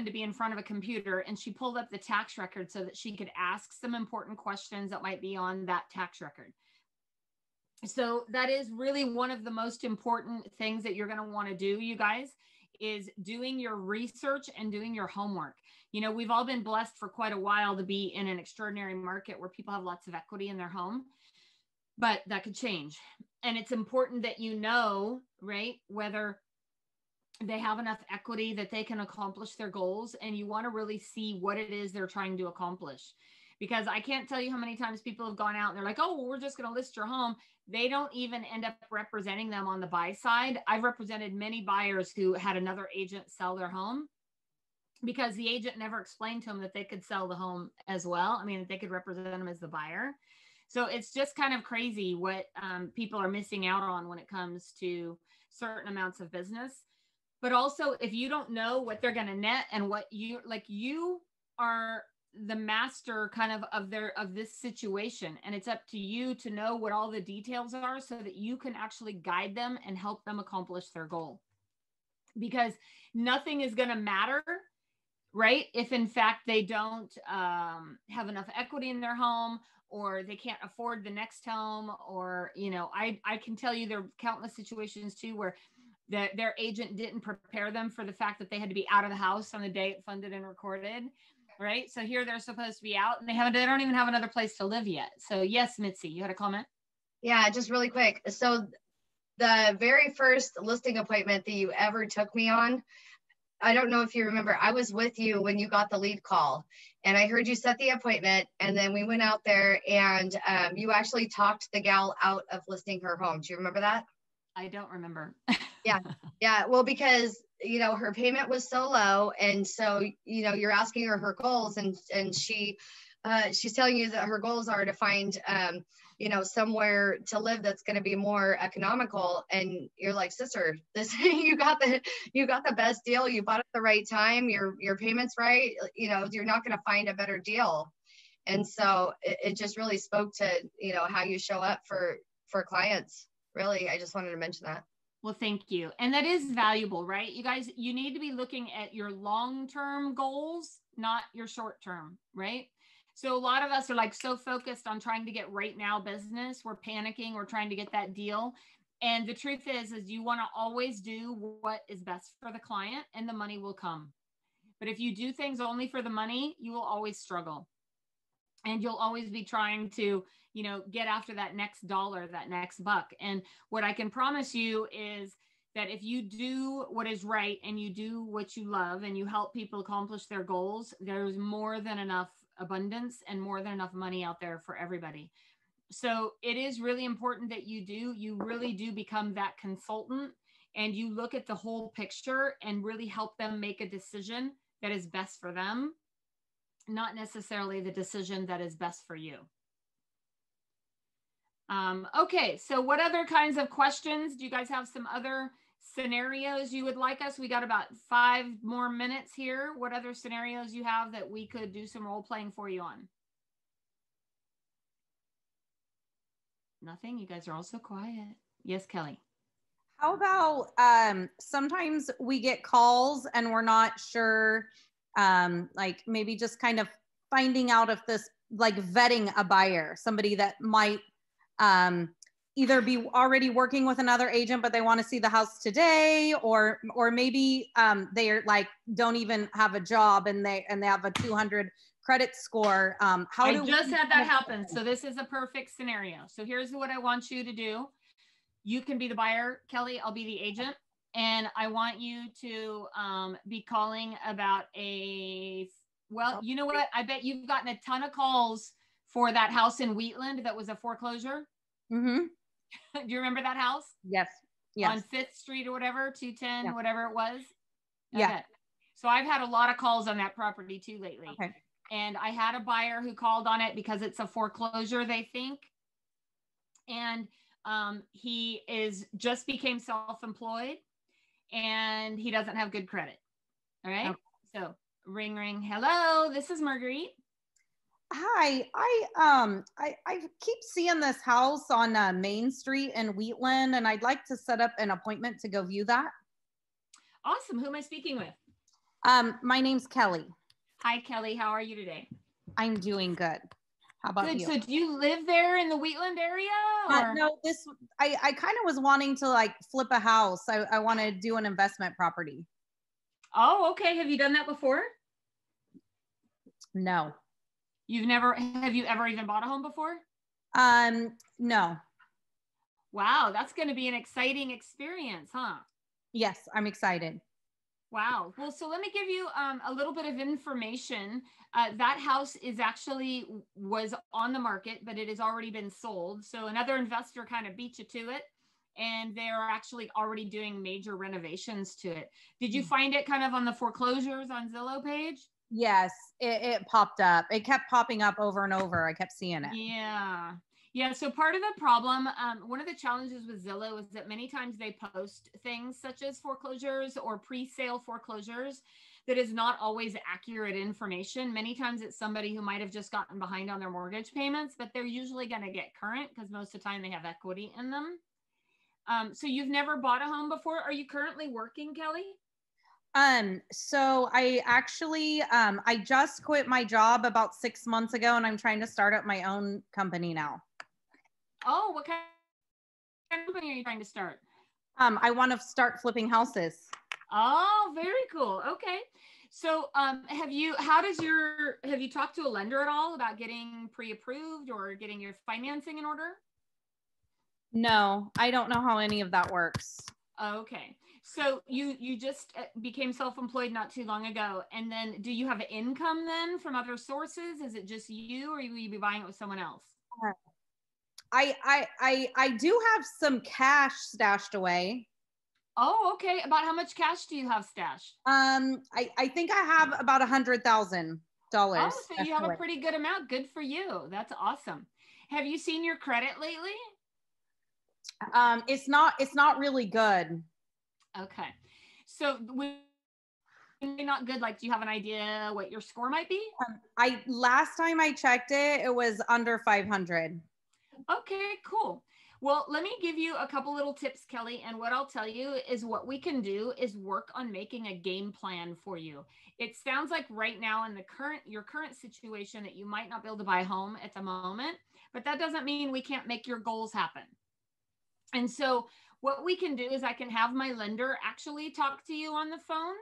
A: to be in front of a computer, and she pulled up the tax record so that she could ask some important questions that might be on that tax record. So that is really one of the most important things that you're going to want to do, you guys, is doing your research and doing your homework. You know, we've all been blessed for quite a while to be in an extraordinary market where people have lots of equity in their home, but that could change. And it's important that you know, right, whether they have enough equity that they can accomplish their goals, and you want to really see what it is they're trying to accomplish. Because I can't tell you how many times people have gone out and they're like, oh, well, we're just going to list your home. They don't even end up representing them on the buy side. I've represented many buyers who had another agent sell their home because the agent never explained to them that they could sell the home as well. I mean, that they could represent them as the buyer. So it's just kind of crazy what people are missing out on when it comes to certain amounts of business. But also, if you don't know what they're going to net and what you are the master kind of this situation, and it's up to you to know what all the details are so that you can actually guide them and help them accomplish their goal. Because nothing is going to matter, right, if in fact they don't have enough equity in their home, or they can't afford the next home, or, you know, I can tell you there are countless situations too where their agent didn't prepare them for the fact that they had to be out of the house on the day it funded and recorded. Right. So here they're supposed to be out, and they don't even have another place to live yet. So yes, Mitzi, you had a comment?
B: Yeah, just really quick. So the very first listing appointment that you ever took me on, I don't know if you remember, I was with you when you got the lead call, and I heard you set the appointment, and then we went out there, and you actually talked the gal out of listing her home. Do you remember that?
A: I don't remember.
B: Yeah. Well, because, you know, her payment was so low. And so, you know, you're asking her goals, and she's telling you that her goals are to find, you know, somewhere to live that's going to be more economical. And you're like, sister, you got the best deal. You bought it at the right time. Your payment's right. You know, you're not going to find a better deal. And so it just really spoke to, you know, how you show up for clients. Really, I just wanted to mention that.
A: Well, thank you. And that is valuable, right? You guys, you need to be looking at your long-term goals, not your short-term, right? So a lot of us are like so focused on trying to get right now business. We're panicking. We're trying to get that deal. And the truth is you want to always do what is best for the client, and the money will come. But if you do things only for the money, you will always struggle. And you'll always be trying to, you know, get after that next dollar, that next buck. And what I can promise you is that if you do what is right and you do what you love and you help people accomplish their goals, there's more than enough abundance and more than enough money out there for everybody. So it is really important that you really do become that consultant, and you look at the whole picture and really help them make a decision that is best for them, not necessarily the decision that is best for you. Okay, so what other kinds of questions? Do you guys have some other scenarios you would like us? We got about 5 more minutes here. What other scenarios you have that we could do some role playing for you on? Nothing? You guys are all so quiet. Yes, Kelly.
C: How about sometimes we get calls and we're not sure, like maybe just kind of finding out if this, like vetting a buyer, somebody that might either be already working with another agent, but they want to see the house today, or maybe they are like don't even have a job and they have a 200 credit score.
A: I just had that happen. So this is a perfect scenario. So here's what I want you to do. You can be the buyer, Kelly. I'll be the agent. And I want you to be calling about well, you know what? I bet you've gotten a ton of calls for that house in Wheatland that was a foreclosure.
C: Mm-hmm.
A: Do you remember that house?
C: Yes. Yes.
A: On 5th Street or whatever, 210, yeah. Whatever it was.
C: Yeah.
A: Okay. So I've had a lot of calls on that property too lately.
C: Okay.
A: And I had a buyer who called on it because it's a foreclosure, they think. And he just became self-employed and he doesn't have good credit. All right. Okay. So ring, ring. Hello, this is Marguerite.
C: Hi, I keep seeing this house on Main Street in Wheatland, and I'd like to set up an appointment to go view that.
A: Awesome. Who am I speaking with?
C: My name's Kelly.
A: Hi, Kelly. How are you today?
C: I'm doing good. How about
A: good.
C: You?
A: So do you live there in the Wheatland area? Or?
C: No, I kind of was wanting to like flip a house. I want to do an investment property.
A: Oh, okay. Have you done that before?
C: No.
A: Have you ever even bought a home before?
C: No.
A: Wow, that's going to be an exciting experience, huh?
C: Yes, I'm excited.
A: Wow. Well, so let me give you a little bit of information. That house was on the market, but it has already been sold. So another investor kind of beat you to it, and they're actually already doing major renovations to it. Did you find it kind of on the foreclosures on Zillow page?
C: Yes, it popped up. It kept popping up over and over. I kept seeing it.
A: Yeah. Yeah. So part of the problem, one of the challenges with Zillow is that many times they post things such as foreclosures or pre-sale foreclosures that is not always accurate information. Many times it's somebody who might have just gotten behind on their mortgage payments, but they're usually going to get current because most of the time they have equity in them. So you've never bought a home before. Are you currently working, Kelly?
C: So I actually, I just quit my job about 6 months ago and I'm trying to start up my own company now.
A: Oh, what kind of company are you trying to start?
C: I want to start flipping houses.
A: Oh, very cool. Okay. So, have you talked to a lender at all about getting pre-approved or getting your financing in order?
C: No, I don't know how any of that works.
A: Okay. So you just became self-employed not too long ago. And then do you have income then from other sources? Is it just you, or will you be buying it with someone else?
C: I do have some cash stashed away.
A: Oh, okay. About how much cash do you have stashed?
C: I think I have about $100,000.
A: Oh, so you have a pretty good amount. Good for you. That's awesome. Have you seen your credit lately?
C: It's not really good.
A: Okay. So when not good, like, do you have an idea what your score might be?
C: Last time I checked it was under 500.
A: Okay, cool. Well, let me give you a couple little tips, Kelly. And what I'll tell you is what we can do is work on making a game plan for you. It sounds like right now in your current situation that you might not be able to buy a home at the moment, but that doesn't mean we can't make your goals happen. And so what we can do is I can have my lender actually talk to you on the phone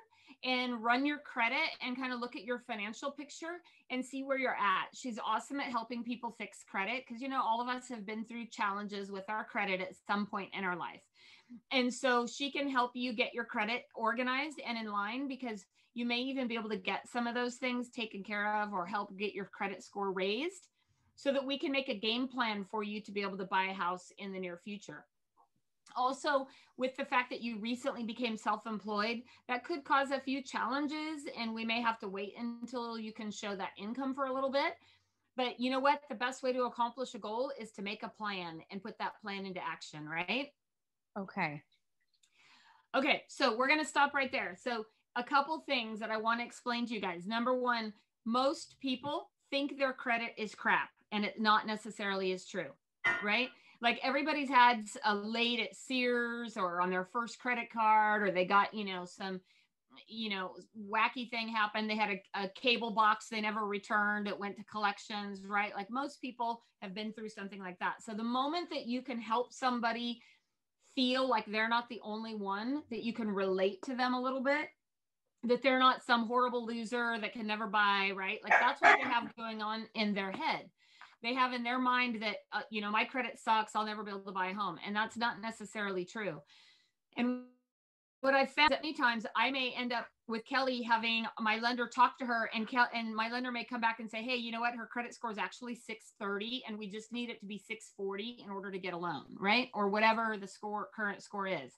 A: and run your credit and kind of look at your financial picture and see where you're at. She's awesome at helping people fix credit because, all of us have been through challenges with our credit at some point in our life. And so she can help you get your credit organized and in line, because you may even be able to get some of those things taken care of or help get your credit score raised so that we can make a game plan for you to be able to buy a house in the near future. Also, with the fact that you recently became self-employed, that could cause a few challenges, and we may have to wait until you can show that income for a little bit. But you know what? The best way to accomplish a goal is to make a plan and put that plan into action, right?
C: Okay.
A: Okay, so we're going to stop right there. So a couple things that I want to explain to you guys. Number one, most people think their credit is crap, and it not necessarily is true, right? Like everybody's had a late at Sears or on their first credit card, or they got, some, wacky thing happened. They had a cable box they never returned. It went to collections, right? Like most people have been through something like that. So the moment that you can help somebody feel like they're not the only one, that you can relate to them a little bit, that they're not some horrible loser that can never buy, right? Like that's what they have going on in their head. They have in their mind that, my credit sucks, I'll never be able to buy a home. And that's not necessarily true. And what I've found that many times I may end up with Kelly having my lender talk to her, and my lender may come back and say, hey, you know what? Her credit score is actually 630 and we just need it to be 640 in order to get a loan, right? Or whatever the current score is.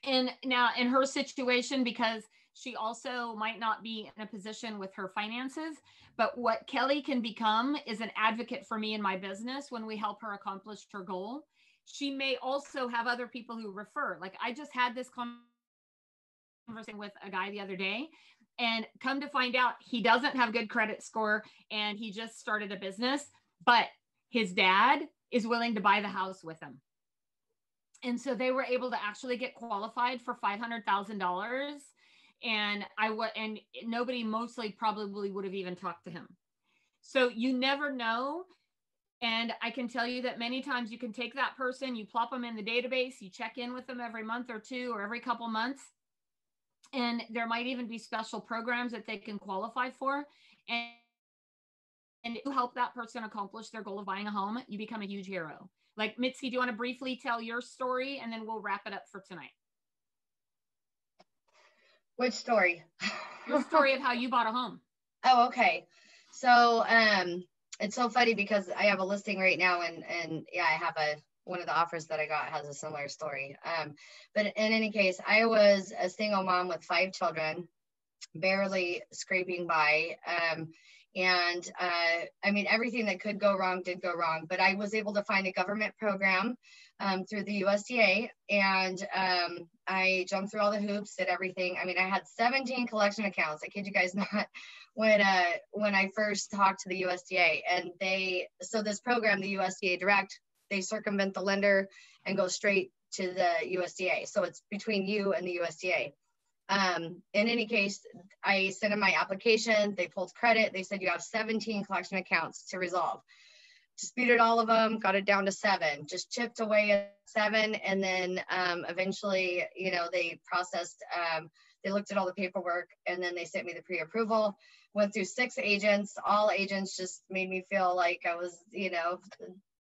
A: And now in her situation, because she also might not be in a position with her finances, but what Kelly can become is an advocate for me in my business when we help her accomplish her goal. She may also have other people who refer. Like I just had this conversation with a guy the other day, and come to find out he doesn't have good credit score and he just started a business, but his dad is willing to buy the house with him. And so they were able to actually get qualified for $500,000. And and nobody mostly probably would have even talked to him. So you never know. And I can tell you that many times you can take that person, you plop them in the database, you check in with them every month or two or every couple months. And there might even be special programs that they can qualify for. And you help that person accomplish their goal of buying a home, you become a huge hero. Like Mitzi, do you want to briefly tell your story and then we'll wrap it up for tonight?
B: Which story?
A: Your story of how you bought a home.
B: Oh, okay. So it's so funny because I have a listing right now, and yeah, I have one of the offers that I got has a similar story. But in any case, I was a single mom with 5 children, barely scraping by. And I mean, everything that could go wrong did go wrong, but I was able to find a government program through the USDA, and I jumped through all the hoops, did everything. I mean, I had 17 collection accounts. I kid you guys not. When I first talked to the USDA, and so this program, the USDA Direct, they circumvent the lender and go straight to the USDA. So it's between you and the USDA. In any case, I sent in my application, they pulled credit. They said, you have 17 collection accounts to resolve. Disputed all of them, got it down to 7, just chipped away at 7. And then eventually, they processed, they looked at all the paperwork, and then they sent me the pre-approval. Went through 6 agents. All agents just made me feel like I was,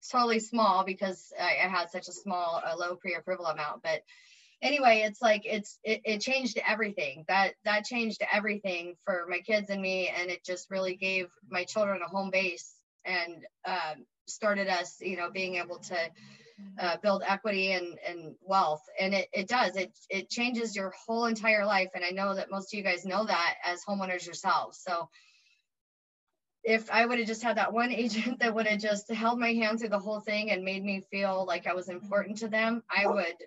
B: totally small because I had such a low pre-approval amount. But anyway, it's like, it changed everything. That changed everything for my kids and me. And it just really gave my children a home base, and started us, being able to build equity and wealth. And it changes your whole entire life. And I know that most of you guys know that as homeowners yourselves. So if I would have just had that one agent that would have just held my hand through the whole thing and made me feel like I was important to them, I would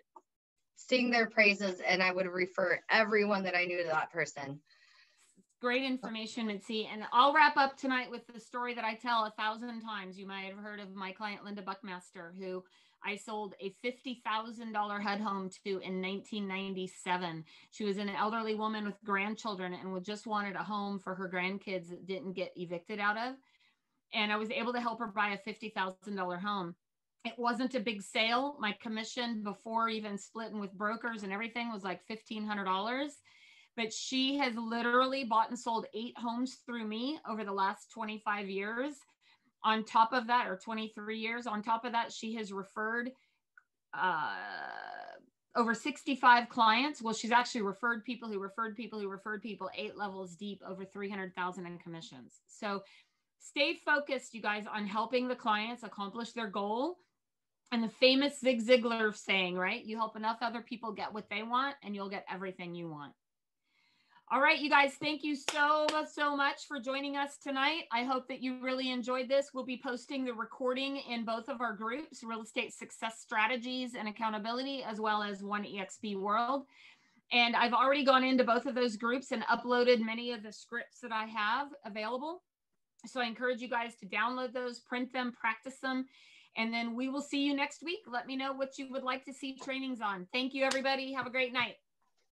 B: sing their praises and I would refer everyone that I knew to that person.
A: Great information, Mitzi. And I'll wrap up tonight with the story that I tell 1,000 times. You might have heard of my client, Linda Buckmaster, who I sold a $50,000 HUD home to in 1997. She was an elderly woman with grandchildren and just wanted a home for her grandkids that didn't get evicted out of. And I was able to help her buy a $50,000 home. It wasn't a big sale. My commission before even splitting with brokers and everything was like $1,500. But she has literally bought and sold 8 homes through me over the last 25 years. On top of that, or 23 years, on top of that, she has referred over 65 clients. Well, she's actually referred people who referred people who referred people, 8 levels deep, over 300,000 in commissions. So stay focused, you guys, on helping the clients accomplish their goal. And the famous Zig Ziglar saying, right? You help enough other people get what they want and you'll get everything you want. All right, you guys, thank you so much for joining us tonight. I hope that you really enjoyed this. We'll be posting the recording in both of our groups, Real Estate Success Strategies and Accountability, as well as One EXP World. And I've already gone into both of those groups and uploaded many of the scripts that I have available. So I encourage you guys to download those, print them, practice them, and then we will see you next week. Let me know what you would like to see trainings on. Thank you, everybody. Have a great night.